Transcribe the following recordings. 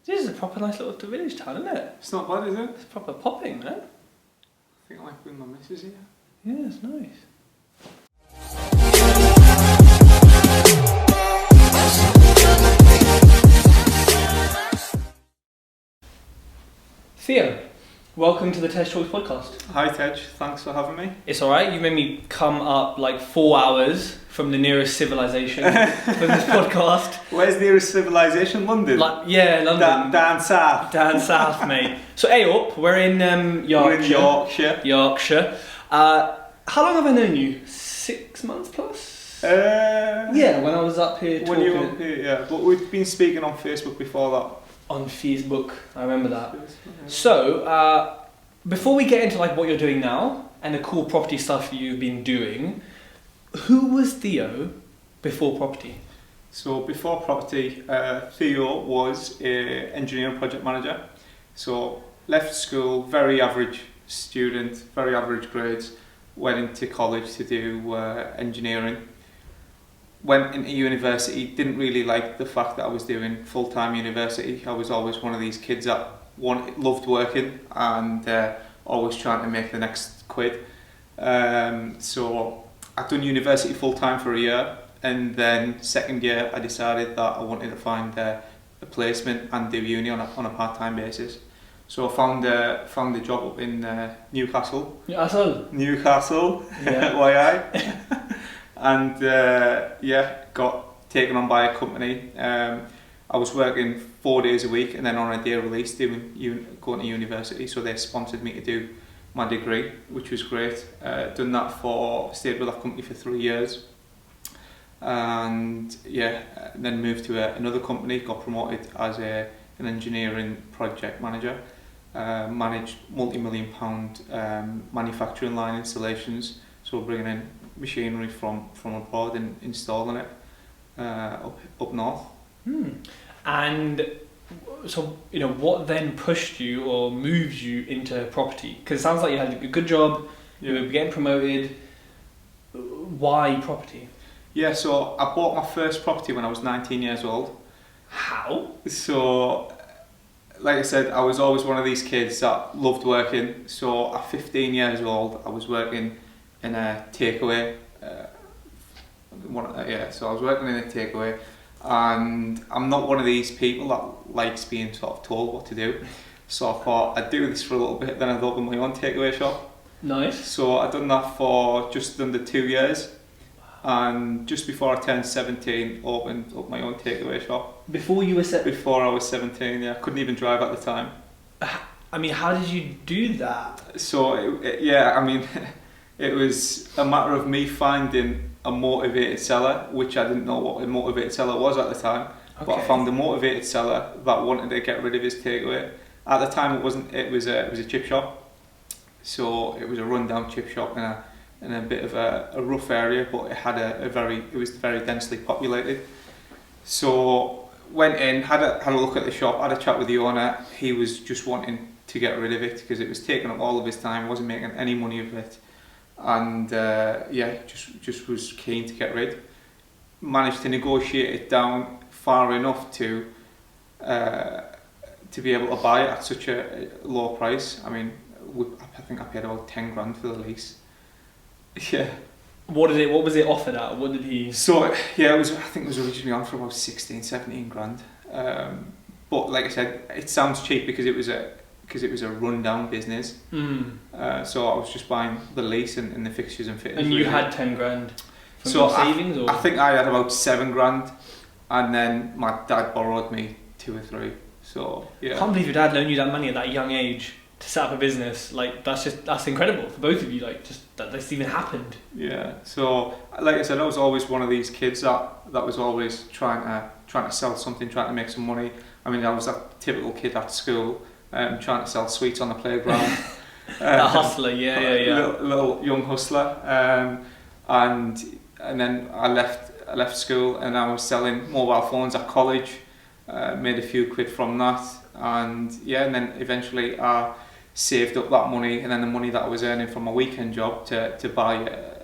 This is a proper nice little village town, isn't it? It's not bad, is it? It's proper popping, man. I think I might bring my missus here. Yeah, it's nice. Theo, welcome to the Tej Talks podcast. Hi Tej, thanks for having me. It's alright, you made me come up like 4 hours from the nearest civilization for this podcast. Where's the nearest civilization? London? Yeah, London. Down south. Down south, mate. So, up, we're in Yorkshire. We're in Yorkshire. Yorkshire. How long have I known you? 6 months plus? Yeah, when I was up here talking. When you were up here, yeah. But we've been speaking on Facebook before that. On Facebook, I remember that. So, before we get into like what you're doing now and the cool property stuff you've been doing, who was Theo before property? So before property, Theo was an engineering project manager. So left school, very average student, very average grades, went into college to do engineering. Went into university, didn't really like the fact that I was doing full-time university. I was always one of these kids that loved working and always trying to make the next quid. So I'd done university full-time for a year, and then second year I decided that I wanted to find a placement and do uni on a part-time basis. So I found a job up in Newcastle. Newcastle, yeah. YI. And got taken on by a company. I was working 4 days a week and then on a day release going to university, so they sponsored me to do my degree, which was great. Stayed with that company for 3 years, and then moved to another company, got promoted as an engineering project manager, managed multi-million-pound manufacturing line installations, so bringing in machinery from abroad and installing it up north. And so, what then pushed you or moved you into property? Because it sounds like you had a good job, you were getting promoted. Why property? Yeah, so I bought my first property when I was 19 years old. How? So, like I said, I was always one of these kids that loved working. So at 15 years old, I was working in a takeaway. So I was working in a takeaway, and I'm not one of these people that likes being sort of told what to do. So I thought I'd do this for a little bit, then I'd open my own takeaway shop. Nice. So I'd done that for just under 2 years, and just before I turned 17, opened up my own takeaway shop. Before you were Before I was 17, yeah. I couldn't even drive at the time. I mean, how did you do that? So, it was a matter of me finding a motivated seller, which I didn't know what a motivated seller was at the time. Okay. But I found a motivated seller that wanted to get rid of his takeaway. At the time, it was a chip shop. So it was a rundown chip shop in a bit of a rough area, but it was very densely populated. So went in, had a look at the shop, had a chat with the owner. He was just wanting to get rid of it because it was taking up all of his time, wasn't making any money of it. And just was keen to get rid. Managed to negotiate it down far enough to be able to buy it at such a low price. I mean, I think I paid about 10 grand for the lease. Yeah. What was it offered at? What did he? So I think it was originally on for about 16, 17 grand. But like I said, it sounds cheap because it was a rundown business. So I was just buying the lease and the fixtures and fittings. And you had 10 grand from your savings? I think I had about 7 grand, and then my dad borrowed me 2 or 3. So yeah. I can't believe your dad loaned you that money at that young age to set up a business. Like that's incredible for both of you. Like just that this even happened. Yeah. So like I said, I was always one of these kids that was always trying to sell something, trying to make some money. I mean, I was that typical kid at school. Trying to sell sweets on the playground. A hustler, yeah. Little young hustler. And then I left school and I was selling mobile phones at college. Made a few quid from that, and then eventually I saved up that money, and then the money that I was earning from my weekend job to buy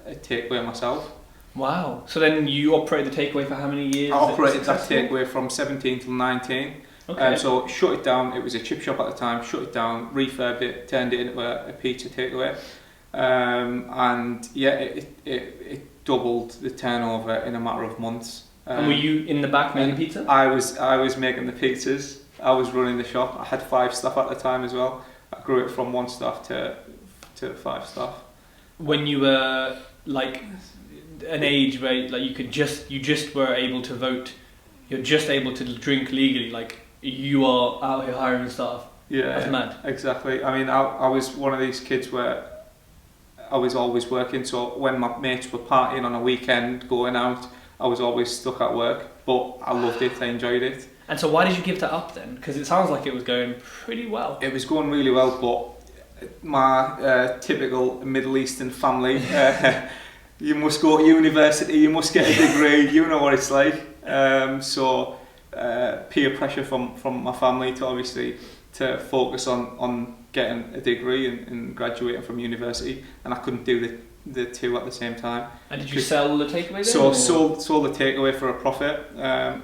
a takeaway myself. Wow. So then you operated the takeaway for how many years? I operated that takeaway from 17 till 19. Okay. So shut it down. It was a chip shop at the time. Shut it down, refurbed it, turned it into a pizza takeaway, and yeah, it doubled the turnover in a matter of months. And were you in the back making pizza? I was making the pizzas. I was running the shop. I had 5 staff at the time as well. I grew it from 1 staff to 5 staff. When you were like an age where like you just were able to vote, you're just able to drink legally, like you are out here hiring staff. Yeah, that's mad. Exactly. I mean, I was one of these kids where I was always working. So when my mates were partying on a weekend, going out, I was always stuck at work. But I loved it. I enjoyed it. And so why did you give that up then? Because it sounds like it was going pretty well. It was going really well, but my typical Middle Eastern family, you must go to university, you must get a degree, you know what it's like. So peer pressure from my family to focus on getting a degree and graduating from university, and I couldn't do the two at the same time. And did you sell the takeaway then? So sold the takeaway for a profit,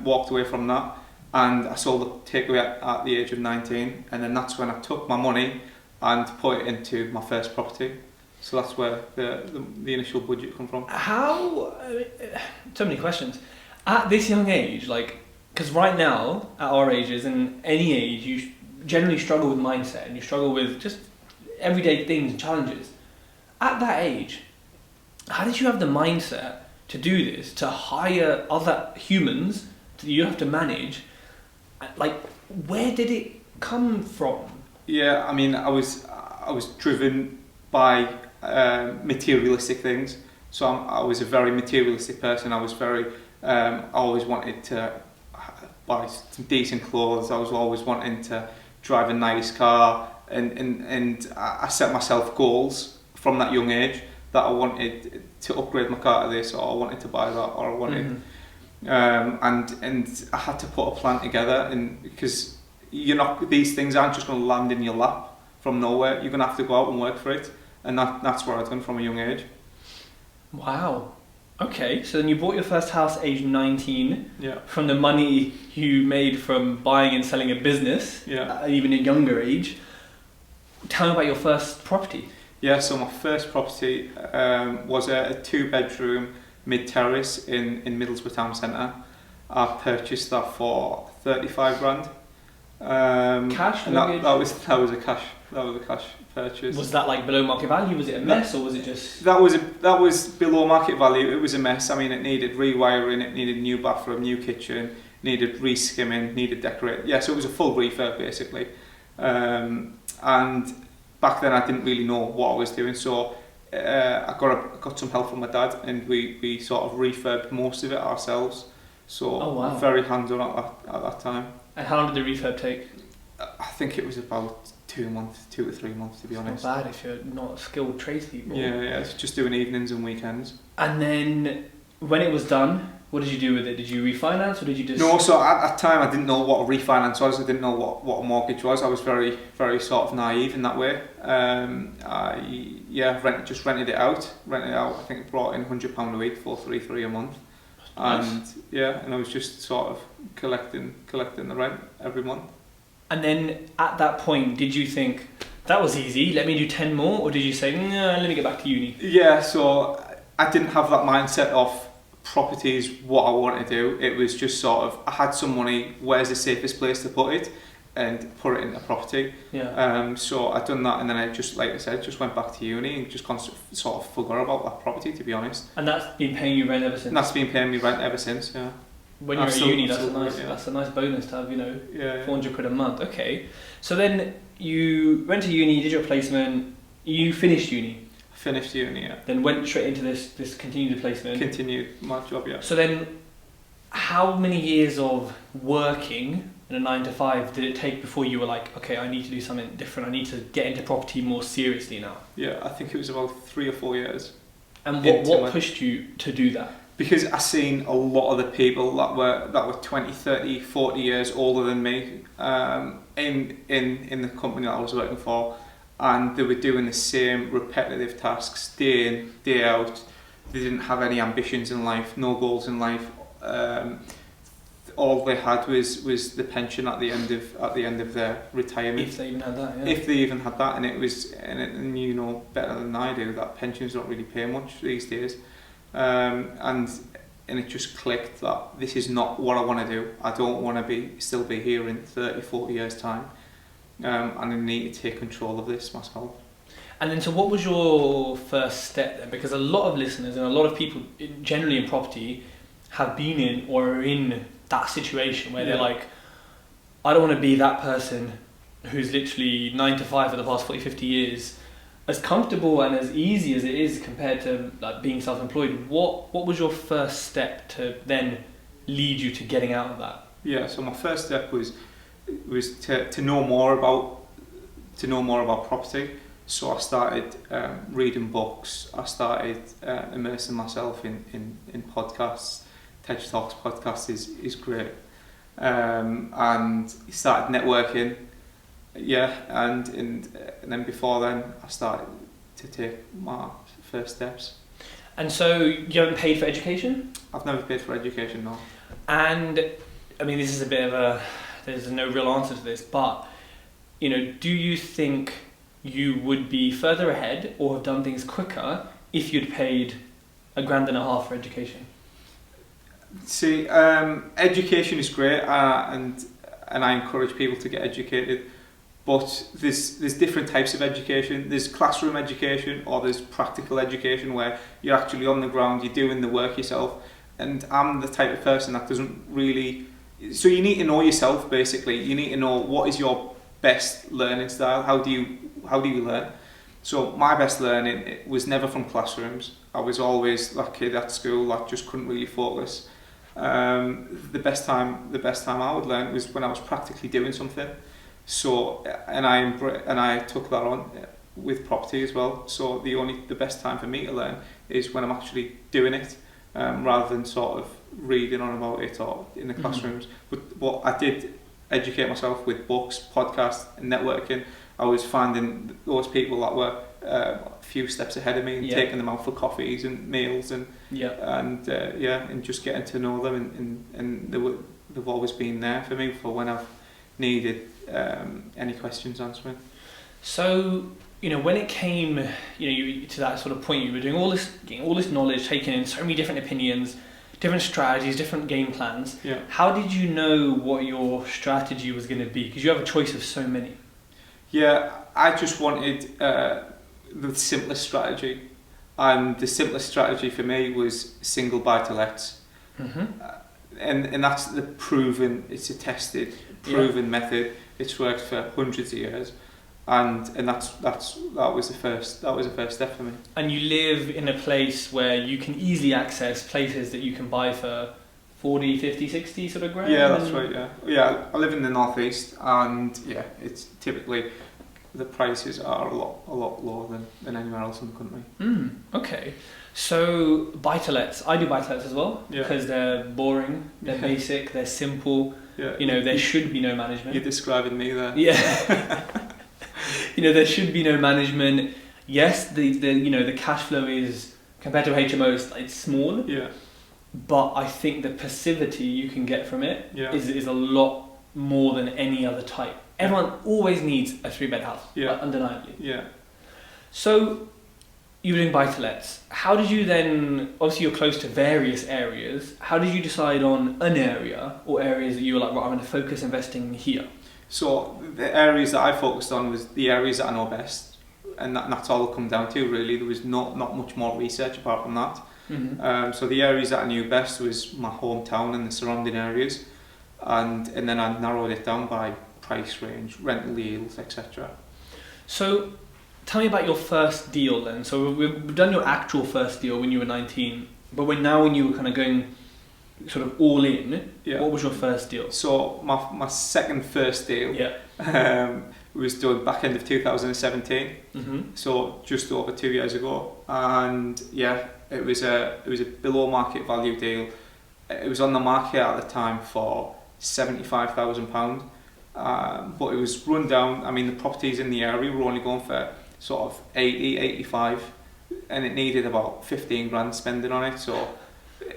walked away from that. And I sold the takeaway at the age of 19, and then that's when I took my money and put it into my first property. So that's where the initial budget come from. How? So many questions. At this young age, like, because right now, at our ages and any age, you generally struggle with mindset and you struggle with just everyday things and challenges. At that age, how did you have the mindset to do this, to hire other humans that you have to manage? Like, where did it come from? Yeah, I mean, I was driven by materialistic things. So I was a very materialistic person. I was I always wanted to buy some decent clothes. I was always wanting to drive a nice car, and I set myself goals from that young age that I wanted to upgrade my car to this, or I wanted to buy that, or I wanted. Mm-hmm. And I had to put a plan together, and because these things aren't just going to land in your lap from nowhere. You're going to have to go out and work for it, and that's where I've done from a young age. Wow. Okay, so then you bought your first house aged 19. Yeah. From the money you made from buying and selling a business. Yeah. At even a younger age. Tell me about your first property. Yeah. So my first property was a 2-bedroom mid-terrace in Middlesbrough town centre. I purchased that for 35 grand. Cash? And that was a cash purchase. Was that like below market value? Was it a mess, or was it just? That was below market value. It was a mess. I mean, it needed rewiring, it needed new bathroom, new kitchen, needed re-skimming, needed decorating. Yeah, so it was a full refurb basically. And back then I didn't really know what I was doing, so I got some help from my dad, and we sort of refurbed most of it ourselves. So oh, wow. Very hands-on at that time. And how long did the refurb take? I think it was about 2 to 3 months, to be honest. It's not bad if you're not skilled tradespeople. Yeah, it's just doing evenings and weekends. And then when it was done, what did you do with it? Did you refinance, or did you just? No, so at that time I didn't know what a refinance was. I didn't know what a mortgage was. I was very, very sort of naive in that way. I rented it out. I think I brought in £100 a week, $433 a month. And nice. Yeah, and I was just sort of collecting the rent every month. And then at that point, did you think that was easy? Let me do 10 more, or did you say, no, let me get back to uni? Yeah, so I didn't have that mindset of properties, what I want to do. It was just sort of, I had some money, where's the safest place to put it, and put it into property. Yeah. So I'd done that, and then I just, like I said, just went back to uni and just sort of forgot about that property, to be honest. And that's been paying you rent ever since? And that's been paying me rent ever since, yeah. When you're at uni, that's a nice bonus to have, yeah. 400 quid a month. Okay. So then you went to uni, did your placement, you finished uni? Finished uni, yeah. Then went straight into this continued placement? Continued my job, yeah. So then, how many years of working in a 9 to 5 did it take before you were like, okay, I need to do something different, I need to get into property more seriously now? Yeah, I think it was about 3 or 4 years. And what pushed you to do that? Because I seen a lot of the people that were 20, 30, 40 years older than me in the company that I was working for, and they were doing the same repetitive tasks day in, day out. They didn't have any ambitions in life, no goals in life. all they had was the pension at the end of their retirement. If they even had that, yeah. If they even had that, and it was, and you know better than I do that pensions don't really pay much these days, and it just clicked that this is not what I want to do. I don't want to still be here in 30, 40 years time, and I need to take control of this myself. And then, so what was your first step then? Because a lot of listeners and a lot of people generally in property have been in or are in that situation where they're like, I don't want to be that person who's literally 9 to 5 for the past 40, 50 years. As comfortable and as easy as it is compared to like being self-employed, what was your first step to then lead you to getting out of that? Yeah, so my first step was to know more about property. So I started reading books. I started immersing myself in podcasts. TED Talks podcast is great, and started networking. Yeah, and then before then I started to take my first steps. And so you haven't paid for education? I've never paid for education, no. And I mean, this is a bit of there's no real answer to this, but you know, do you think you would be further ahead or have done things quicker if you'd paid $1,500 for education? See, education is great, and I encourage people to get educated. But there's different types of education. There's classroom education, or there's practical education where you're actually on the ground, you're doing the work yourself. And I'm the type of person that doesn't really. So you need to know yourself, basically. You need to know what is your best learning style. How do you learn? So my best learning, it was never from classrooms. I was always that kid at school that just couldn't really focus. The best time I would learn was when I was practically doing something. So and I took that on with property as well. So the best time for me to learn is when I'm actually doing it, rather than sort of reading on about it or in the classrooms. But I did educate myself with books, podcasts, and networking. I was finding those people that were a few steps ahead of me and taking them out for coffees and meals and just getting to know them, and they've always been there for me for when I've needed any questions answering. So, you know, when it came, to that sort of point, you were doing getting all this knowledge, taking in so many different opinions, different strategies, different game plans. Yeah. How did you know what your strategy was going to be? Because you have a choice of so many. Yeah, I just wanted the simplest strategy, and the simplest strategy for me was single buy-to-lets. And that's it's a tested, proven method. It's worked for hundreds of years, and that was the first step for me. And you live in a place where you can easily access places that you can buy for 40, 50, 60 sort of grand? Yeah, that's right, yeah. I live in the northeast, and it's typically the prices are a lot lower than anywhere else in the country. Okay. So buy-to-lets, I do buy-to-lets as well, because they're boring, they're basic, they're simple. Yeah. There should be no management. You're describing me there. Yeah. There should be no management. Yes, the cash flow is, compared to HMOs, it's small. Yeah. But I think the passivity you can get from it is a lot more than any other type. Everyone always needs a 3-bed house, undeniably. Yeah. So you were doing buy-to-lets. How did you then, obviously you're close to various areas, how did you decide on an area or areas that you were like, right, I'm going to focus investing here? So the areas that I focused on was the areas that I know best, and that's all it come down to really. There was not much more research apart from that. So the areas that I knew best was my hometown and the surrounding areas, and then I narrowed it down by price range, rental yields, etc. So tell me about your first deal then. So we've done your actual first deal when you were 19, but when you were kind of going sort of all in, what was your first deal? So my second first deal was done back end of 2017, so just over 2 years ago, and it was a below market value deal. It was on the market at the time for £75,000, but it was run down. I mean, the properties in the area were only going for sort of 80, 85, and it needed about 15 grand spending on it. So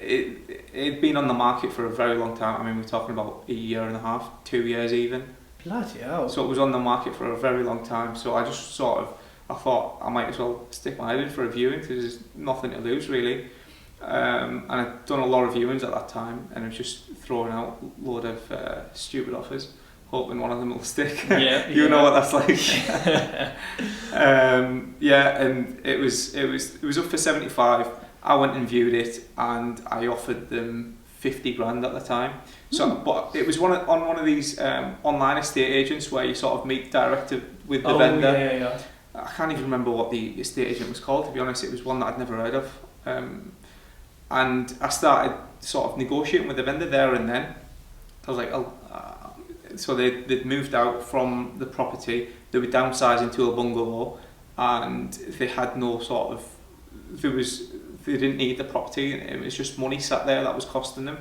it'd been on the market for a very long time. I mean, we're talking about a year and a half, 2 years even. Bloody hell. So it was on the market for a very long time. So I just I thought I might as well stick my head in for a viewing because there's nothing to lose really. And I'd done a lot of viewings at that time, and I was just throwing out a load of stupid offers, hoping one of them will stick. Yeah, you know what that's like. Yeah, and it was up for 75. I went and viewed it, and I offered them 50 grand at the time. So, but it was on one of these online estate agents where you sort of meet direct with the vendor. Yeah. I can't even remember what the estate agent was called, to be honest. It was one that I'd never heard of. And I started sort of negotiating with the vendor there and then. I was like, so they'd moved out from the property, they were downsizing to a bungalow, and they had no sort of, they didn't need the property, it was just money sat there that was costing them.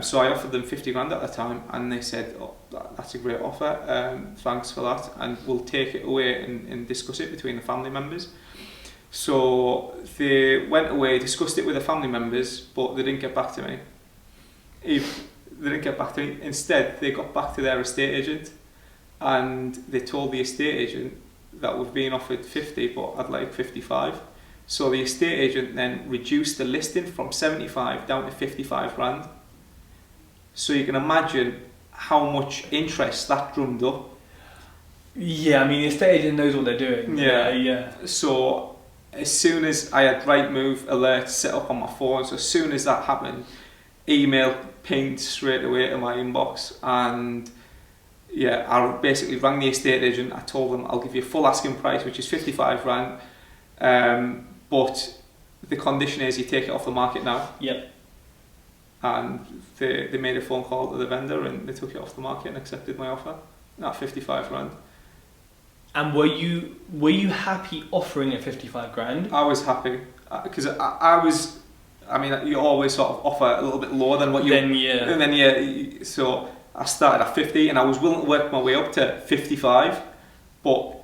So I offered them 50 grand at the time, and they said, oh, that's a great offer, thanks for that, and we'll take it away and discuss it between the family members. So they went away, discussed it with the family members, but they didn't get back to me. Instead, they got back to their estate agent, and they told the estate agent that we've been offered 50, but I'd like 55. So the estate agent then reduced the listing from 75 down to 55 grand. So you can imagine how much interest that drummed up. Yeah, I mean, the estate agent knows what they're doing. Yeah. So as soon as I had Rightmove alerts set up on my phone, so as soon as that happened, email pinged straight away to my inbox, and yeah, I basically rang the estate agent. I told them I'll give you a full asking price, which is 55 grand, but the condition is you take it off the market now. Yep. And they made a phone call to the vendor, and they took it off the market and accepted my offer at 55 grand. And were you happy offering at 55 grand? I was happy because I mean, you always sort of offer a little bit lower than what you... So I started at 50, and I was willing to work my way up to 55, but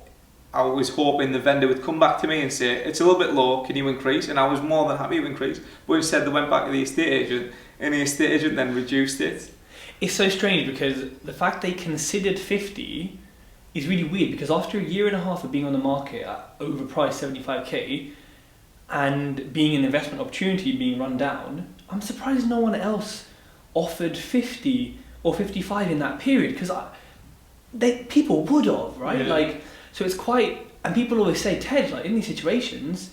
I was hoping the vendor would come back to me and say, it's a little bit low, can you increase? And I was more than happy to increase. But instead they went back to the estate agent, and the estate agent then reduced it. It's so strange because the fact they considered 50 is really weird, because after a year and a half of being on the market at overpriced 75k, and being an investment opportunity being run down, I'm surprised no one else offered 50 or 55 in that period, because people would have, right? Yeah. Like, so it's quite, and people always say, Ted, like in these situations,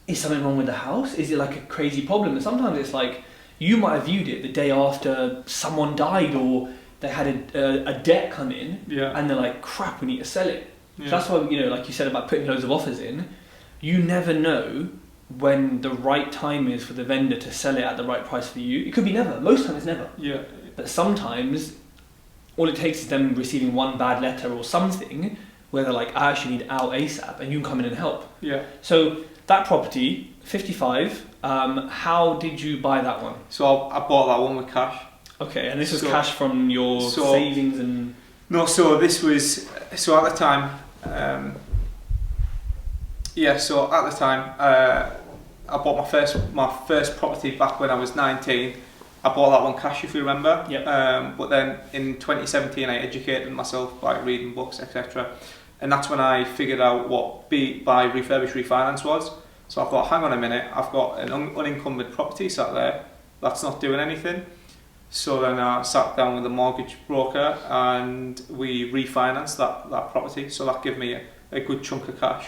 is something wrong with the house? Is it like a crazy problem? And sometimes it's like, you might have viewed it the day after someone died, or they had a debt come in, and they're like, crap, we need to sell it. Yeah. So that's why, like you said about putting loads of offers in, you never know when the right time is for the vendor to sell it at the right price for you. It could be never. Most times it's never. Yeah. But sometimes all it takes is them receiving one bad letter or something where they're like, I actually need out ASAP, and you can come in and help. Yeah. So that property, 55, how did you buy that one? So I bought that one with cash. Okay, and this was cash from your savings and... No, so this was... So at the time... so at the time, I bought my first property back when I was 19. I bought that one cash, if you remember. Yep. But then in 2017, I educated myself by reading books, etc. And that's when I figured out what buy, refurbish, refinance was. So I thought, hang on a minute, I've got an unencumbered property sat there that's not doing anything. So then I sat down with a mortgage broker, and we refinanced that property. So that gave me a good chunk of cash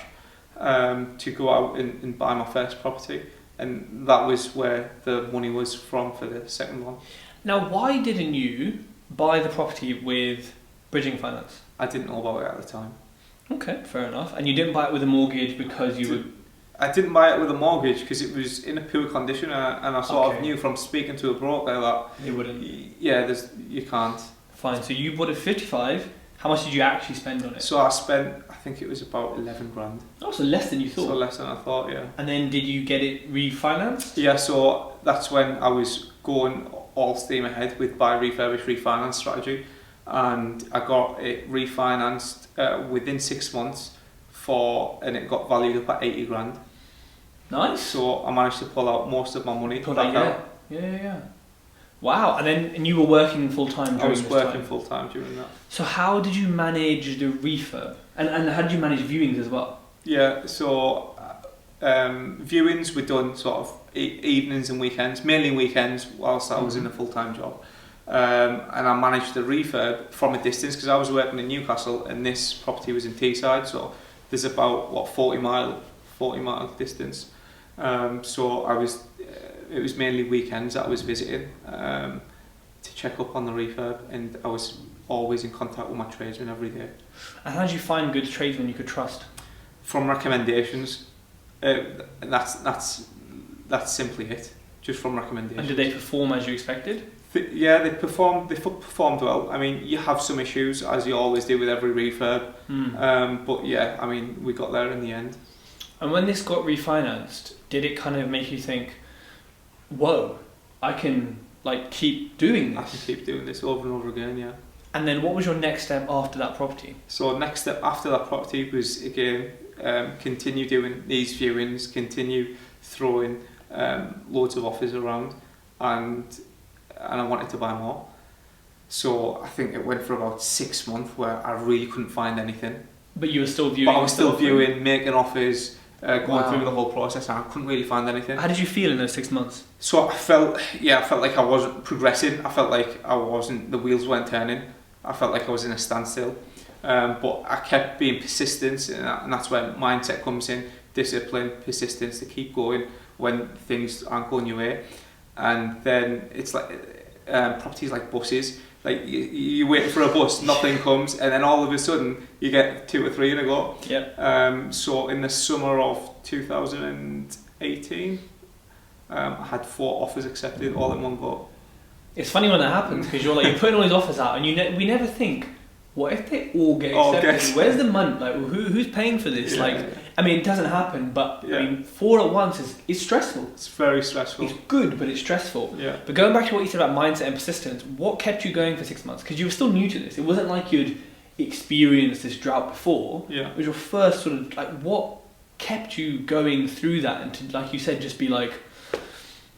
to go out and buy my first property, and that was where the money was from for the second one. Now, why didn't you buy the property with bridging finance? I didn't know about it at the time. Okay, fair enough. And you didn't buy it with a mortgage because I didn't buy it with a mortgage because it was in a poor condition, and I sort of knew from speaking to a broker that you wouldn't. Yeah, you can't. Fine. So you bought it 55. How much did you actually spend on it? So I spent, I think it was about 11 grand. Oh, so less than you thought. So less than I thought, yeah. And then did you get it refinanced? Yeah, so that's when I was going all steam ahead with buy, refurbish, refinance strategy, and I got it refinanced within 6 months and it got valued up at 80 grand. Nice. So I managed to pull out most of my money Pull back that, out. Yeah. Wow. And you were working full time during I was this working time. full time during that. So how did you manage the refurb? And how did you manage viewings as well? Yeah, so viewings were done sort of evenings and weekends, mainly weekends whilst I was in a full-time job. And I managed the refurb from a distance because I was working in Newcastle and this property was in Teesside, so there's about 40 mile distance. So it was mainly weekends that I was visiting to check up on the refurb, and I was always in contact with my tradesmen every day. And how did you find good tradesmen you could trust? From recommendations. That's simply it. Just from recommendations. And did they perform as you expected? Yeah, they performed well. I mean, you have some issues, as you always do with every refurb. But yeah, I mean, we got there in the end. And when this got refinanced, did it kind of make you think, whoa, I can keep doing this? I can keep doing this over and over again, yeah. And then what was your next step after that property? So next step after that property was, again, continue doing these viewings, continue throwing loads of offers around, and I wanted to buy more. So I think it went for about 6 months where I really couldn't find anything. But you were still viewing? But I was still viewing, making offers, going through the whole process, and I couldn't really find anything. How did you feel in those 6 months? So I felt like I wasn't progressing. I felt like the wheels weren't turning. I felt like I was in a standstill. But I kept being persistent, and that's where mindset comes in. Discipline, persistence to keep going when things aren't going your way. And then it's like properties like buses. Like you wait for a bus, nothing comes, and then all of a sudden you get 2 or 3 in a go. Yep. So in the summer of 2018, I had 4 offers accepted all in one go. It's funny when that happens because you're putting all these offers out, and we never think, what if they all get accepted? Where's the money? Who's paying for this? I mean, it doesn't happen, but I mean, 4 at once is stressful. It's very stressful. It's good, but it's stressful. Yeah. But going back to what you said about mindset and persistence, what kept you going for 6 months? Because you were still new to this. It wasn't like you'd experienced this drought before. Yeah. It was your first sort of what kept you going through that, and to, like you said, just be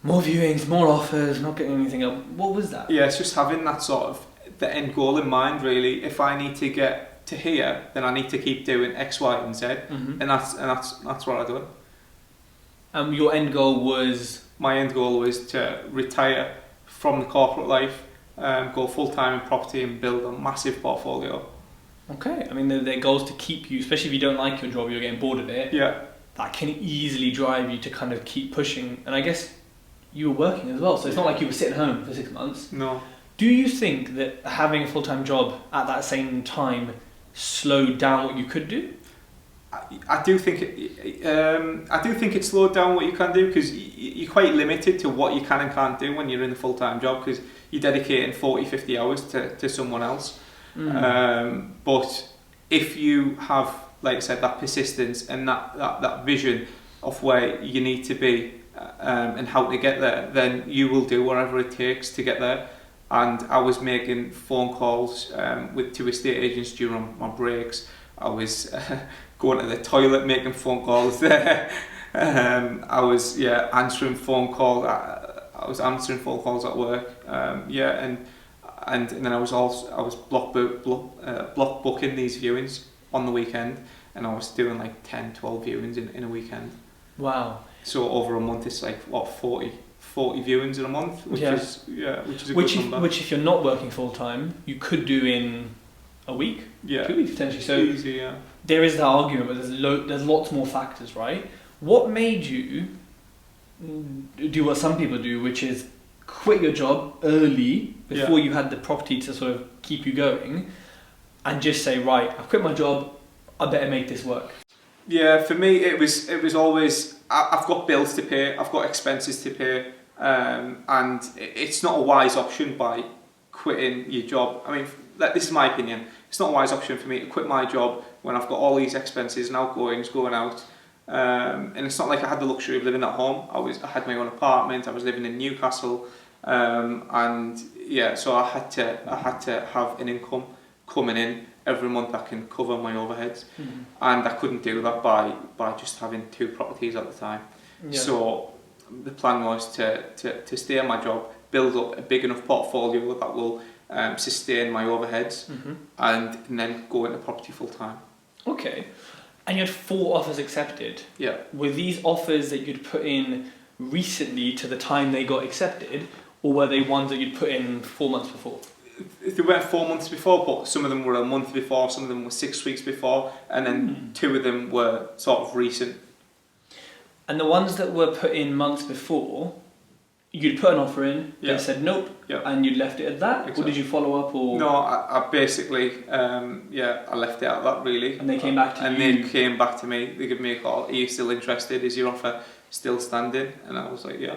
more viewings, more offers, not getting anything else. What was that? Yeah, it's just having that sort of the end goal in mind, really. If I need to get to here, then I need to keep doing X, Y, and Z, and that's what I do. Your end goal was? My end goal was to retire from the corporate life, go full time in property, and build a massive portfolio. Okay, I mean, they're goals to keep you, especially if you don't like your job, you're getting bored of it. Yeah. That can easily drive you to kind of keep pushing, and I guess you were working as well, so it's not like you were sitting home for 6 months. No. Do you think that having a full-time job at that same time slowed down what you could do? I do think it slowed down what you can do, because you're quite limited to what you can and can't do when you're in a full-time job, because you're dedicating 40-50 hours to someone else. But if you have, like I said, that persistence and that vision of where you need to be and how to get there, then you will do whatever it takes to get there. And I was making phone calls to estate agents during my breaks. I was going to the toilet, making phone calls there. I was answering phone calls. I was answering phone calls at work. And then I was block booking these viewings on the weekend, and I was doing 10, 12 viewings in a weekend. Wow. So over a month, it's 40 viewings in a month, which is a good number. Which if you're not working full time, you could do in a week, 2 weeks potentially. So easy, yeah. There is the argument, but there's lots more factors, right? What made you do what some people do, which is quit your job early before you had the property to sort of keep you going, and just say, right, I've quit my job, I better make this work? Yeah, for me it was always, I've got bills to pay, I've got expenses to pay, and it's not a wise option by quitting your job. I mean, this is my opinion. It's not a wise option for me to quit my job when I've got all these expenses and outgoings going out. And it's not like I had the luxury of living at home. I had my own apartment. I was living in Newcastle, and so I had to have an income coming in every month that can cover my overheads, and I couldn't do that by just having 2 properties at the time. Yeah. So the plan was to stay on my job, build up a big enough portfolio that will sustain my overheads, and then go into property full time. Okay. And you had 4 offers accepted. Yeah. Were these offers that you'd put in recently to the time they got accepted, or were they ones that you'd put in 4 months before? They went 4 months before, but some of them were a month before, some of them were 6 weeks before, and then 2 of them were sort of recent. And the ones that were put in months before, you'd put an offer in, they said nope, and you'd left it at that? Exactly. Or did you follow up? Or no, I basically, I left it at that really. And they came back to you? And they came back to me, they gave me a call, are you still interested, is your offer still standing? And I was like, yeah.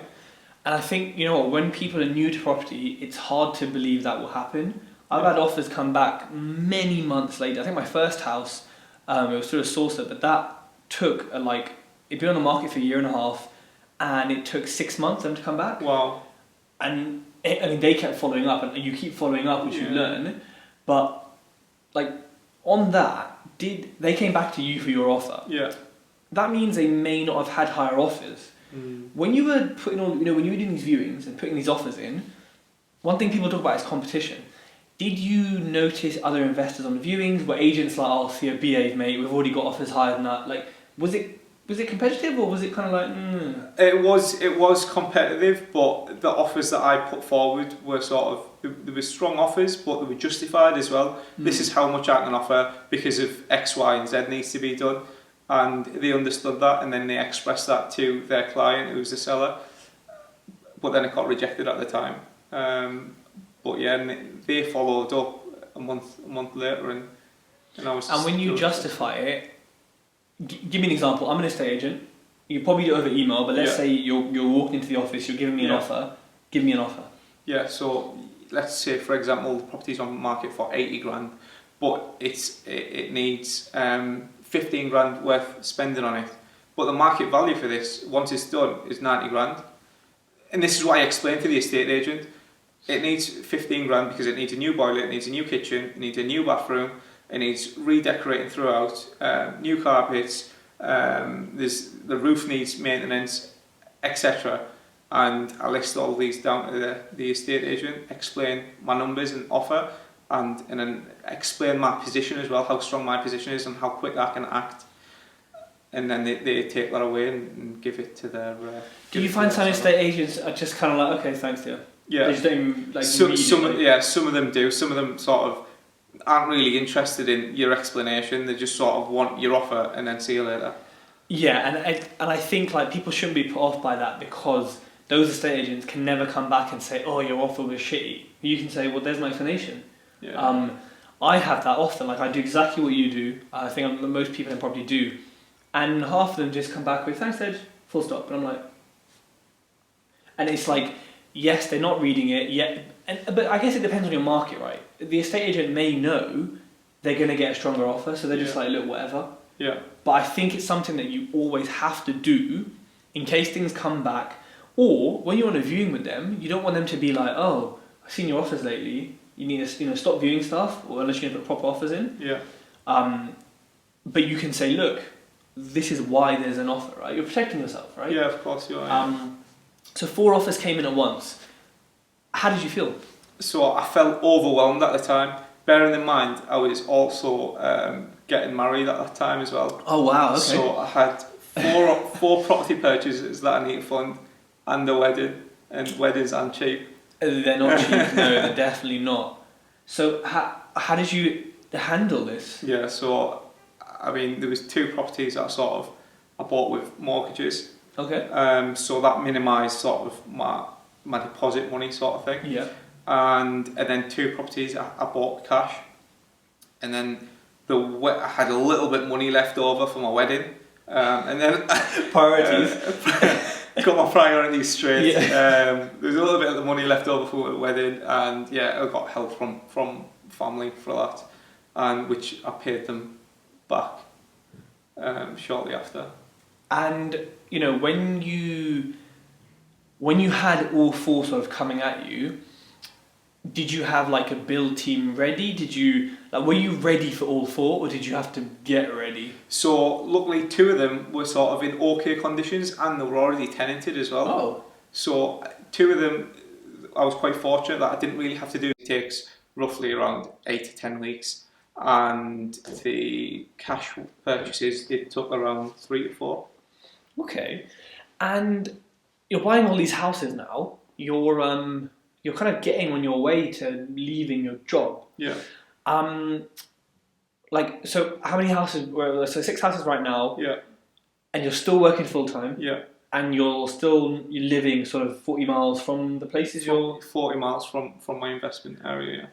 And I think, you know what, when people are new to property, it's hard to believe that will happen. I've had offers come back many months later. I think my first house, it was through a sourcer, but that took it'd been on the market for a year and a half, and it took 6 months for them to come back. Wow. And they kept following up, and you keep following up, which you learn. But on that, they came back to you for your offer? Yeah. That means they may not have had higher offers. When you were putting on, when you were doing these viewings and putting these offers in, one thing people talk about is competition. Did you notice other investors on the viewings? Were agents like, oh, Theo, behave, mate, we've already got offers higher than that? Was it competitive, or was it kind of It was competitive, but the offers that I put forward were there were strong offers, but they were justified as well. This is how much I can offer because of X, Y, and Z needs to be done. And they understood that, and then they expressed that to their client, who was the seller. But then it got rejected at the time. But yeah, and they followed up a month later, and I was. And when you justify it, give me an example. I'm an estate agent. You probably do it over email, but let's say you're walking into the office, you're giving me an offer. Give me an offer. Yeah. So let's say, for example, the property's on the market for 80 grand, but it needs 15 grand worth spending on it. But the market value for this, once it's done, is 90 grand. And this is what I explained to the estate agent. It needs 15 grand because it needs a new boiler, it needs a new kitchen, it needs a new bathroom, it needs redecorating throughout, new carpets, the roof needs maintenance, etc. And I list all these down to the estate agent, explain my numbers and offer, and then explain my position as well, how strong my position is and how quick I can act. And then they take that away and give it to their... Do you find some estate agents are just kind of like, okay, thanks, Theo? Yeah. They just don't some of them do. Some of them sort of aren't really interested in your explanation. They just sort of want your offer and then see you later. Yeah, and I think people shouldn't be put off by that, because those estate agents can never come back and say, oh, your offer was shitty. You can say, well, there's my explanation. Yeah. I have that often. I do exactly what you do. I think most people in property do. And half of them just come back with, thanks, Ed, full stop. And I'm like... And it's yes, they're not reading it yet, but I guess it depends on your market, right? The estate agent may know they're going to get a stronger offer, so they're just look, whatever. Yeah. But I think it's something that you always have to do in case things come back, or when you're on a viewing with them, you don't want them to be like, oh, I've seen your offers lately. You need to stop viewing stuff, or unless you're going to put proper offers in. Yeah. But you can say, look, this is why there's an offer, right? You're protecting yourself, right? Yeah, of course you are. So 4 offers came in at once. How did you feel? So I felt overwhelmed at the time. Bearing in mind, I was also getting married at that time as well. Oh wow! Okay. So I had four property purchases that I need to fund, and the wedding. And weddings aren't cheap. They're not cheap. No, they're definitely not. So how did you handle this? Yeah. So I mean, there was 2 properties that I bought with mortgages. Okay. So that minimised sort of my deposit money sort of thing. Yeah. And then 2 properties I bought cash, and then I had a little bit of money left over for my wedding, and then priorities. Got my priorities straight. Yeah. There was a little bit of the money left over for the wedding, and I got help from family for that, and which I paid them back shortly after. And when you had all 4 sort of coming at you, did you have a build team ready? Did you Like, were you ready for all 4, or did you have to get ready? So luckily 2 of them were sort of in okay conditions, and they were already tenanted as well. Oh. So 2 of them, I was quite fortunate that I didn't really have to do. It takes roughly around 8 to 10 weeks, and the cash purchases, it took around 3 to 4. Okay. And you're buying all these houses now. You're kind of getting on your way to leaving your job. Yeah. Like, so how many houses? Well, so 6 houses right now. Yeah. And you're still working full time. Yeah. And you're living sort of 40 miles from the places you're... 40 miles from my investment area, yeah.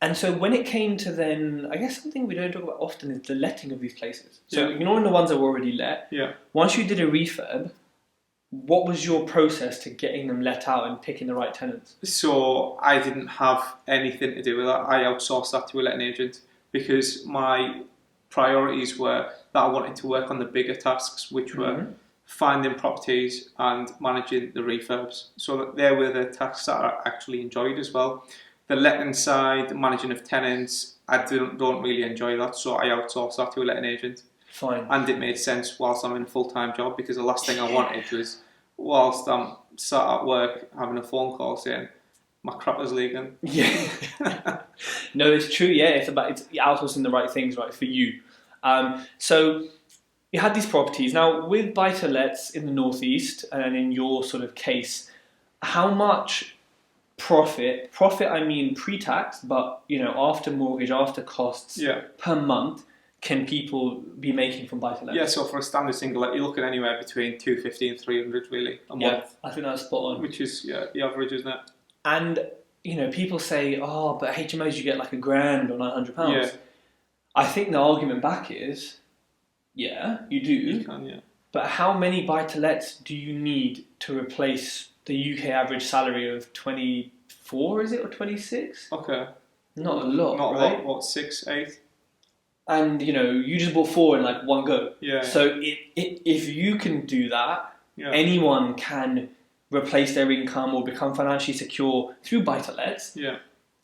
And so when it came to then, I guess something we don't talk about often is the letting of these places. So Yeah. ignoring the ones that were already let, Yeah. once you did a refurb, what was your process to getting them let out and picking the right tenants? So I didn't have anything to do with that. I outsourced that to a letting agent because my priorities were that I wanted to work on the bigger tasks, which were finding properties and managing the refurbs. So that they were the tasks that I actually enjoyed as well. The letting side, the managing of tenants, I don't really enjoy that, so I outsourced that to a letting agent. Fine. And it made sense whilst I'm in a full-time job, because the last thing I wanted was, whilst I'm sat at work having a phone call saying my crapper's leaking. Yeah. No, it's true. Yeah, it's outsourcing the right things, right, for you. So you had these properties. Now, with buy-to-lets in the northeast, and in your sort of case, how much profit I mean pre-tax, but after mortgage, after costs, per month, can people be making from buy-to-lets? Yeah, so for a standard single let, you're looking anywhere between 250 and 300 really a month. Yeah, I think that's spot on. Which is the average, isn't it? And people say, oh, but HMOs you get like £1,000 or £900. Yeah. I think the argument back is, yeah, you do. You can, yeah. But how many buy-to-lets do you need to replace the UK average salary of 24, is it, or 26? Okay. Not a lot, Not right? a lot, what, 6, 8? And, you just bought 4 in like one go. Yeah. So if you can do that, yeah. anyone can replace their income or become financially secure through buy-to-lets. Yeah.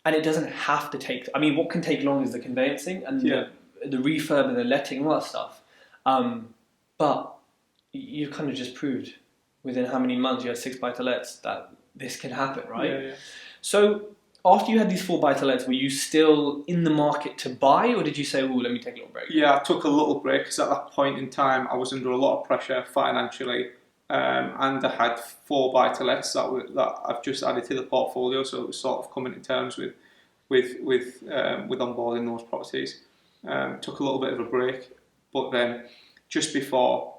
And it doesn't have to take... I mean, what can take long is the conveyancing and the refurb and the letting and all that stuff. But you've kind of just proved within how many months you had 6 buy-to-lets that this can happen, right? Yeah. So after you had these 4 buy-to-lets, were you still in the market to buy, or did you say, oh, let me take a little break? Yeah, I took a little break because at that point in time I was under a lot of pressure financially, and I had 4 buy-to-lets that I've just added to the portfolio, so it was sort of coming to terms with onboarding those properties. Took a little bit of a break, but then just before,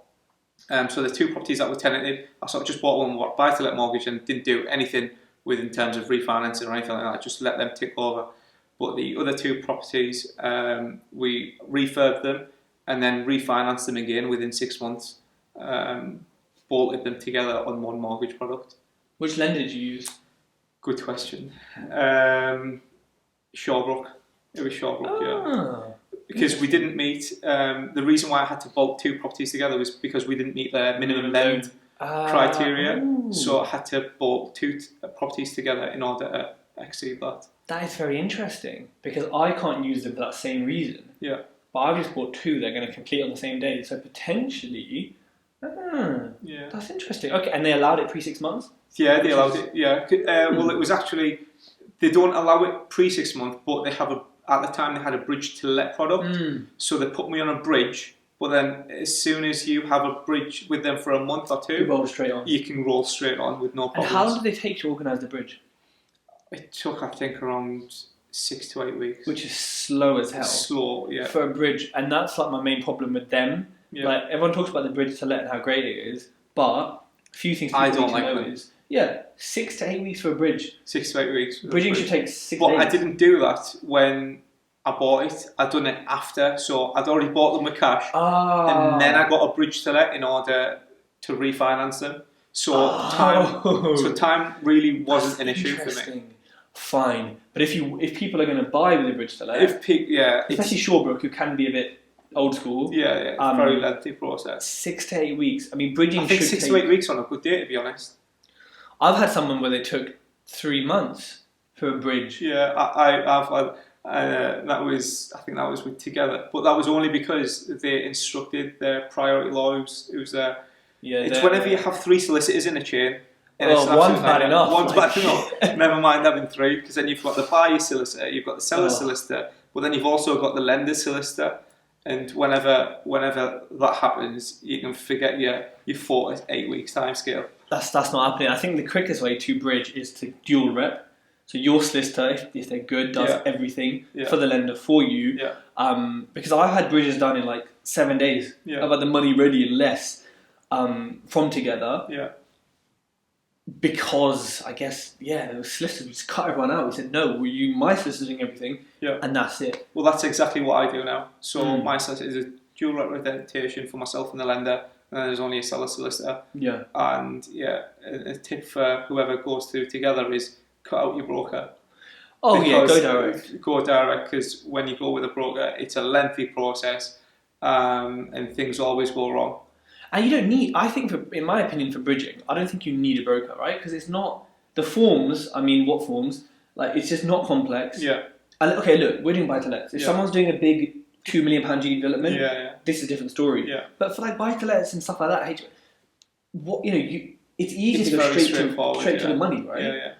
so the 2 properties that were tenanted, I sort of just bought one buy-to-let mortgage and didn't do anything with in terms of refinancing or anything like that, just let them tick over. But the other 2 properties, we refurbed them and then refinanced them again within 6 months, bolted them together on one mortgage product. Which lender did you use? Good question. Shawbrook. It was Shawbrook, yeah. Because we didn't meet, the reason why I had to bolt 2 properties together was because we didn't meet their minimum lend criteria. So I had to bolt 2 properties together in order to exceed that. That is very interesting, because I can't use them for that same reason. Yeah. But I've just bought 2, they're going to complete on the same day. So potentially, yeah, that's interesting. Okay, and they allowed it pre-6 months? Yeah, they allowed it, yeah. Well, it was actually, they don't allow it pre-6 months, but they have at the time they had a bridge to let product. So they put me on a bridge, but then as soon as you have a bridge with them for a month or 2, You roll straight on. you can roll straight on with no And problems. how long did they take to organise the bridge? It took, I think, around 6 to 8 weeks. Which is slow as hell. Slow, yeah. For a bridge. And that's like my main problem with them. Yeah. Like, everyone talks about the bridge to let and how great it is, but a few things I people don't need to like know them. is, 6 to 8 weeks for a bridge. 6 to 8 weeks. Bridging should take 6 But days. I didn't do that when I bought it. I'd done it after, so I'd already bought them with cash, and then I got a bridge to let in order to refinance them. So time really wasn't an issue for me. Fine, but if people are going to buy with a bridge to let, especially Shawbrook, who can be a bit old school, it's a very lengthy process. 6 to 8 weeks. I mean, bridging. I think should 6 take... to 8 weeks on a good day, to be honest. I've had someone where they took 3 months for a bridge. Yeah, I've I think that was with Together, but that was only because they instructed their priority law. It's whenever you have 3 solicitors in a chain. One's bad enough. One's bad enough. Never mind having 3, because then you've got the buyer solicitor, you've got the seller solicitor, but then you've also got the lender solicitor. And whenever that happens, you can forget your 4 to 8 weeks time scale. That's not happening. I think the quickest way to bridge is to dual rep. So your solicitor, if they're good, does everything for the lender for you. Yeah. Because I've had bridges done in like 7 days. Yeah. I've had the money ready in less from Together. Yeah. Because I guess the solicitor just cut everyone out. He said, "No, my solicitor's doing everything, and that's it." Well, that's exactly what I do now. So my solicitor is a dual representation for myself and the lender, and then there's only a seller solicitor. Yeah. And a tip for whoever goes through Together is cut out your broker. Oh yeah, go direct. Go direct, because when you go with a broker, it's a lengthy process, and things always go wrong. And you don't need, I think, in my opinion, for bridging, I don't think you need a broker, right? Because it's not, the forms, I mean, what forms? Like, it's just not complex. Yeah. And okay, look, we're doing buy-to-lets. If someone's doing a big £2 million GD development, this is a different story. Yeah. But for like buy-to-lets and stuff like that, it's easy to go straight to the money, right?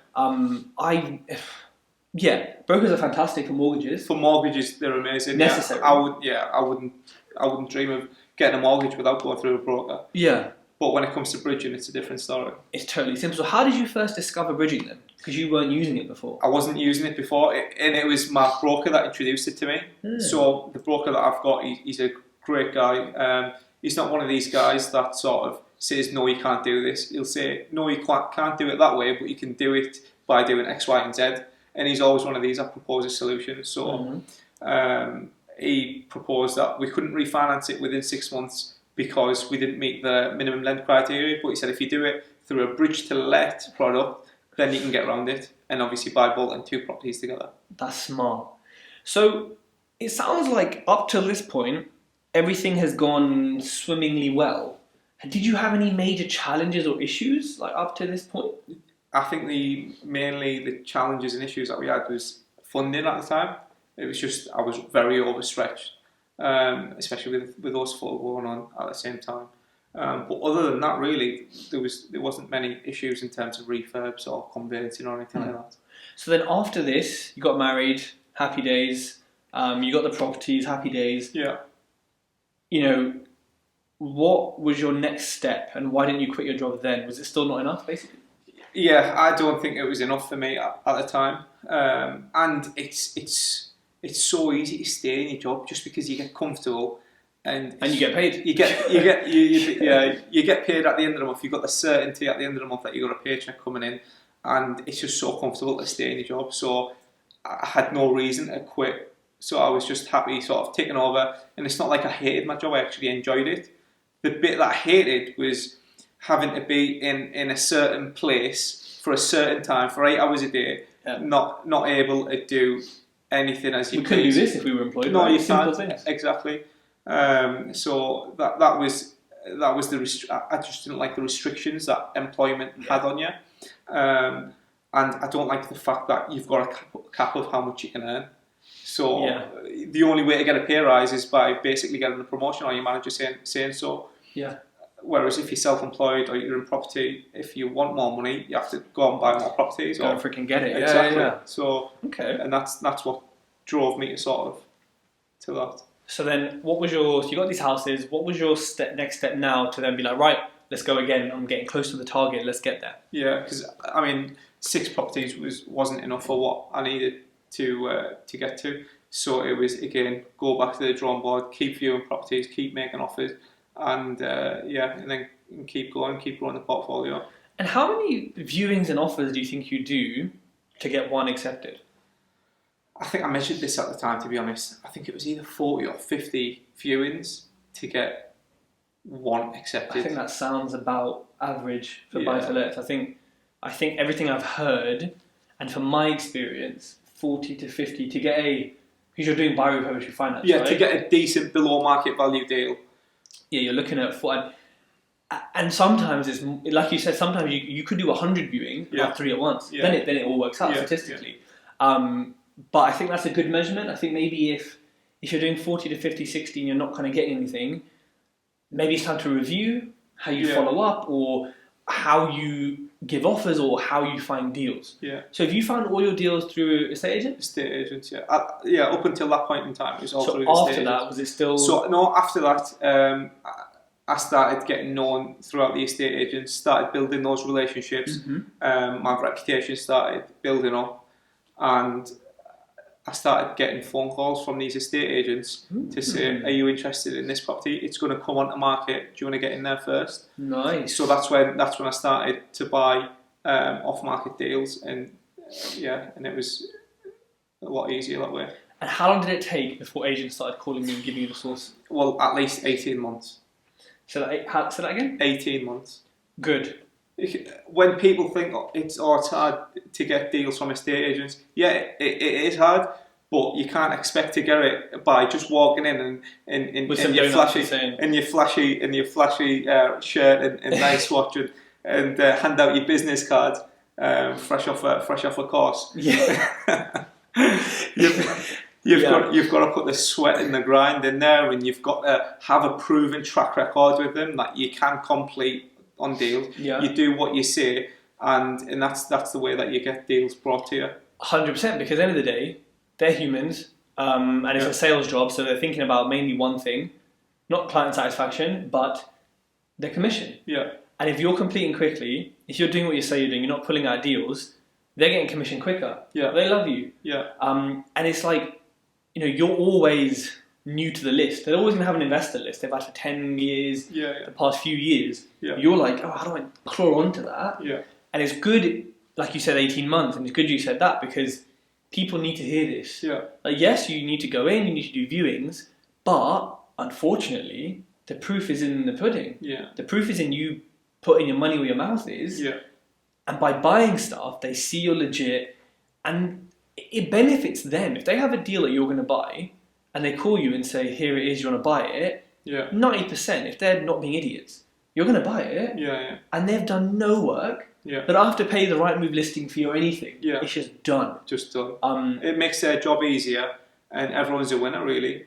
Brokers are fantastic for mortgages. For mortgages, they're amazing. Necessary. I wouldn't dream of getting a mortgage without going through a broker. Yeah. But when it comes to bridging, it's a different story. It's totally simple. So how did you first discover bridging then? Because you weren't using it before. I wasn't using it before, and it was my broker that introduced it to me. So the broker that I've got, he's a great guy. He's not one of these guys that sort of says, "No, you can't do this." He'll say, "No, you can't do it that way, but you can do it by doing X, Y, and Z." And he's always one of these that proposes solutions. So he proposed that we couldn't refinance it within 6 months because we didn't meet the minimum lend criteria. But he said if you do it through a bridge to let product, then you can get around it and obviously buy both and 2 properties together. That's smart. So it sounds like up till this point, everything has gone swimmingly well. Did you have any major challenges or issues like up to this point? I think mainly the challenges and issues that we had was funding at the time. It was just, I was very overstretched, especially with us 4 going on at the same time. But other than that, really, there wasn't many issues in terms of refurbs or conveyancing or anything like that. So then after this, you got married, happy days. You got the properties, happy days. Yeah. What was your next step, and why didn't you quit your job then? Was it still not enough, basically? Yeah, I don't think it was enough for me at the time. And it's so easy to stay in your job just because you get comfortable and you get paid. You get paid at the end of the month. You've got the certainty at the end of the month that you've got a paycheck coming in, and it's just so comfortable to stay in your job. So I had no reason to quit. So I was just happy, sort of taking over. And it's not like I hated my job. I actually enjoyed it. The bit that I hated was having to be in a certain place for a certain time for 8 hours a day, not able to do anything as you please. We couldn't do this if we were employed. No, you can't. Exactly. So that was I just didn't like the restrictions that employment had on you, and I don't like the fact that you've got a cap of how much you can earn. So the only way to get a pay rise is by basically getting a promotion or your manager saying so. Yeah. Whereas if you're self-employed or you're in property, if you want more money, you have to go and buy more properties. Go and freaking get it. Exactly. Yeah. So and that's what drove me to that. So then, you got these houses. What was your next step now to then be like, right, let's go again. I'm getting close to the target. Let's get there. Yeah, because 6 properties wasn't enough for what I needed to get to. So it was, again, go back to the drawing board, keep viewing properties, keep making offers, and then keep going, keep growing the portfolio. And how many viewings and offers do you think you do to get one accepted? I think I measured this at the time, to be honest. I think it was either 40 or 50 viewings to get one accepted. I think that sounds about average for buy-to-lets. I think everything I've heard, and from my experience, 40 to 50 to get because you're doing buy refurbishment finance, right? To get a decent below market value deal. Yeah, you're looking at 4. And sometimes it's like you said. Sometimes you could do 100 viewings, not 3 at once. Yeah. Then it all works out statistically. But I think that's a good measurement. I think maybe if you're doing 40 to 50, 60 and you're not kind of getting anything, maybe it's time to review how you follow up or how you give offers or how you find deals. Yeah. So have you found all your deals through estate agents? Estate agents, yeah. Up until that point in time, it was all So through after estate that, agents. was it still... So, no, after that, I started getting known throughout the estate agents, started building those relationships. My reputation started building up, and I started getting phone calls from these estate agents to say, are you interested in this property? It's going to come onto market. Do you want to get in there first? Nice. So that's when I started to buy off-market deals, and and it was a lot easier that way. And how long did it take before agents started calling you and giving you the source? Well, at least 18 months. Say that again? 18 months. Good. When people think it's hard to get deals from estate agents, it is hard, but you can't expect to get it by just walking in and your flashy shirt and nice watch and hand out your business card fresh off a course. Yeah. You've got to put the sweat and the grind in there, and you've got to have a proven track record with them that you can complete on deals. Yeah. You do what you say, and that's the way that you get deals brought to you. 100%, because at the end of the day, they're humans, and it's a sales job, so they're thinking about mainly one thing, not client satisfaction, but their commission. Yeah. And if you're completing quickly, if you're doing what you say you're doing, you're not pulling out deals, they're getting commission quicker. Yeah. They love you. Yeah. And it's like, you're always new to the list. They're always going to have an investor list. They've had for 10 years, the past few years. Yeah. You're like, how do I claw onto that? Yeah. And it's good, like you said, 18 months, and it's good you said that because people need to hear this. Yeah. Like, yes, you need to go in, you need to do viewings, but unfortunately, the proof is in the pudding. Yeah. The proof is in you putting your money where your mouth is. Yeah. And by buying stuff, they see you're legit, and it benefits them. If they have a deal that you're going to buy, and they call you and say, here it is, you want to buy it, 90%, if they're not being idiots, you're going to buy it, and they've done no work. Yeah. They don't have to pay the right move listing fee or anything. Yeah. It's just done. Just done. It makes their job easier, and everyone's a winner, really.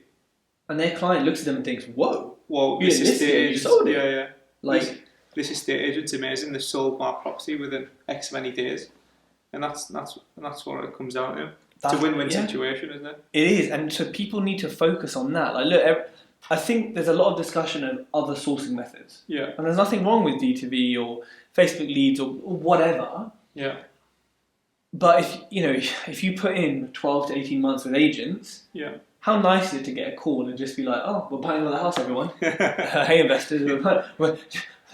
And their client looks at them and thinks, whoa, you this didn't list it, you sold it. Yeah. Like, this estate agent's amazing. They sold my property within X many days, and that's what it comes down to. It's a win-win situation, isn't it? It is, and so people need to focus on that. Like, look, I think there's a lot of discussion of other sourcing methods. Yeah. And there's nothing wrong with D2V or Facebook leads or whatever. Yeah. But if you put in 12 to 18 months with agents, how nice is it to get a call and just be like, oh, we're buying another house, everyone. Hey, investors.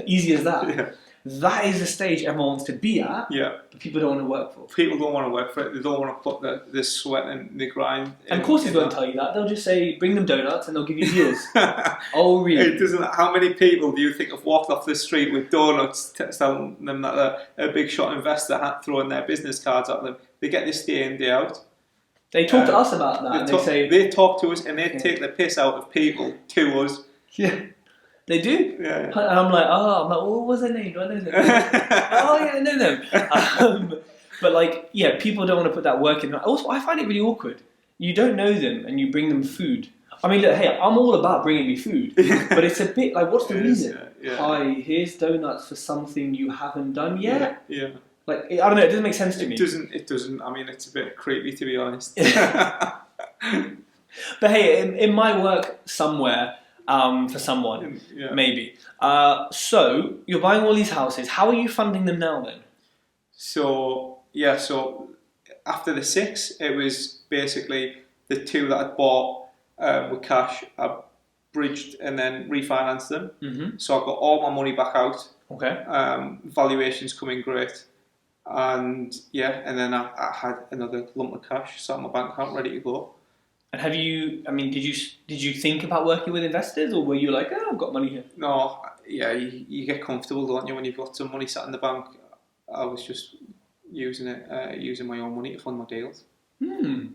Easy as that. Yeah. That is the stage everyone wants to be at, but people don't want to work for. People don't want to work for it. They don't want to put the sweat and the grind. And courses won't tell you that. They'll just say, bring them donuts and they'll give you deals. Oh, really? It doesn't. How many people do you think have walked off the street with donuts telling them that a big shot investor had throwing their business cards at them? They get this day in, day out. They talk to us about that. They talk to us and they take the piss out of people to us. Yeah. They do? Yeah. And I'm like, what was their name? Do I know them? I know them. But people don't want to put that work in. Also, I find it really awkward. You don't know them and you bring them food. I mean, look, hey, I'm all about bringing me food, but it's a bit like, what's the reason? Hi, here's donuts for something you haven't done yet. Yeah. Like, I don't know, it doesn't make sense to me. It doesn't. I mean, it's a bit creepy, to be honest. But hey, it might work somewhere. For someone, maybe. So you're buying all these houses. How are you funding them now then? So after the 6, it was basically the 2 that I bought with cash. I bridged and then refinanced them. Mm-hmm. So I got all my money back out. Okay. Valuations coming great, and then I had another lump of cash sat in my bank account ready to go. And have you? I mean, did you think about working with investors, or were you like, I've got money here? No, you get comfortable, don't you, when you've got some money sat in the bank? I was just using my own money to fund my deals.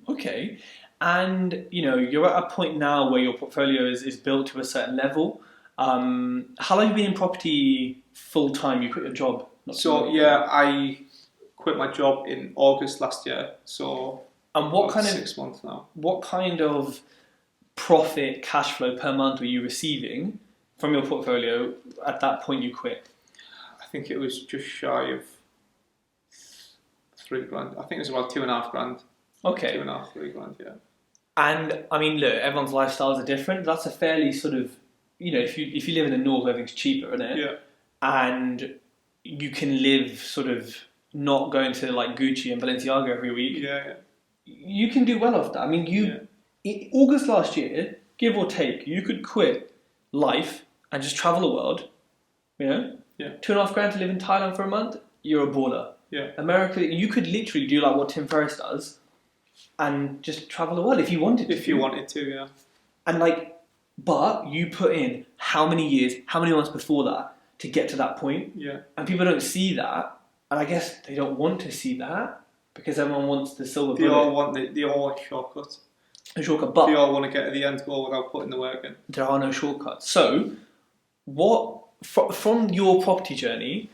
Okay. And you're at a point now where your portfolio is built to a certain level. How long have you been in property full time? You quit your job. I quit my job in August last year. So And what kind of 6 months now. What kind of profit, cash flow per month were you receiving from your portfolio at that point you quit? I think it was just shy of £3,000. I think it was about £2,500. Okay. 2.5, £3,000, yeah. And I mean, look, everyone's lifestyles are different. That's a fairly sort of, if you live in the north, everything's cheaper, isn't it? Yeah. And you can live sort of not going to like Gucci and Balenciaga every week. Yeah. You can do well off that. I mean, in August last year, give or take, you could quit life and just travel the world. Yeah. £2,500 to live in Thailand for a month, you're a baller. Yeah. America, you could literally do like what Tim Ferriss does and just travel the world if you wanted to. If you wanted to, yeah. And but you put in how many years, how many months before that to get to that point. Yeah. And people don't see that. And I guess they don't want to see that because everyone wants the silver bullet. They all want shortcuts. A shortcut, but they all want to get to the end goal without putting the work in. There are no shortcuts. So, from your property journey,